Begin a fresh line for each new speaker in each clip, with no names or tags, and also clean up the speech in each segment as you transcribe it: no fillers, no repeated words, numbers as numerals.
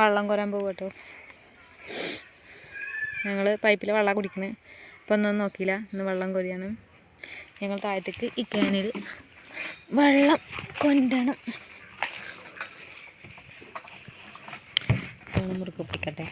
വെള്ളം കോരാൻ പോകും കേട്ടോ. ഞങ്ങൾ പൈപ്പിൽ വെള്ളം കുടിക്കണേ. ഇപ്പം ഒന്നും നോക്കിയില്ല, ഇന്ന് വെള്ളം കോരിയാണ്. ഞങ്ങൾ താഴത്തേക്ക് ഈ ക്യാനിൽ വെള്ളം കൊണ്ടണം. ഒന്ന് മുറുക്കെ പിടിക്കട്ടെ.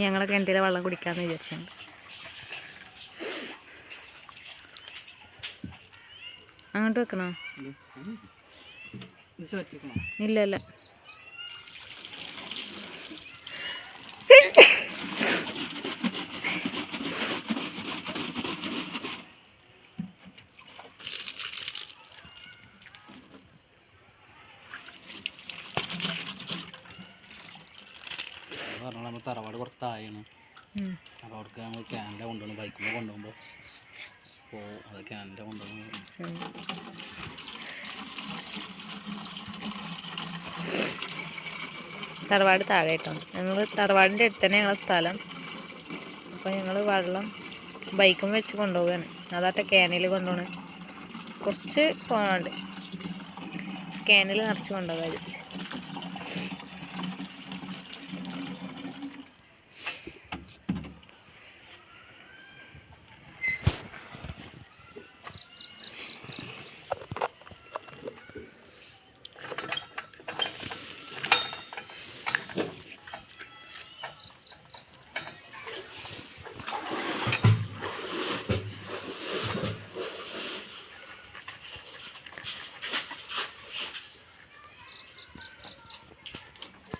ഞങ്ങളെ കിണറ്റിലെ വെള്ളം കുടിക്കാമെന്ന് വിചാരിച്ചിട്ടുണ്ട്. അങ്ങോട്ട് വെക്കണോ? ഇല്ല ഇല്ല.
നമ്മൾ തറവാട് കുറച്ച് താഴെയാണ്. അപ്പോൾ അവിടേക്ക് ഞങ്ങൾ ക്യാനിൻ്റെ കൊണ്ടുപോകണം. ബൈക്കിൽ കൊണ്ടുപോകുമ്പോൾ അപ്പോൾ അത് ക്യാനിൻ്റെ കൊണ്ടുപോകും.
തറവാട് താഴെ കേട്ടോ. ഞങ്ങൾ തറവാടിൻ്റെ അടുത്ത് തന്നെ ഞങ്ങളെ സ്ഥലം. അപ്പോൾ ഞങ്ങൾ വെള്ളം ബൈക്കും വെച്ച് കൊണ്ടുപോവുകയാണ്. അതാട്ടെ ക്യാനിൽ കൊണ്ടുപോകണേ. കുറച്ച് പോകാനുണ്ട്. ക്യാനിൽ നിറച്ച് കൊണ്ടുപോകാൻ വിചാരിച്ചു.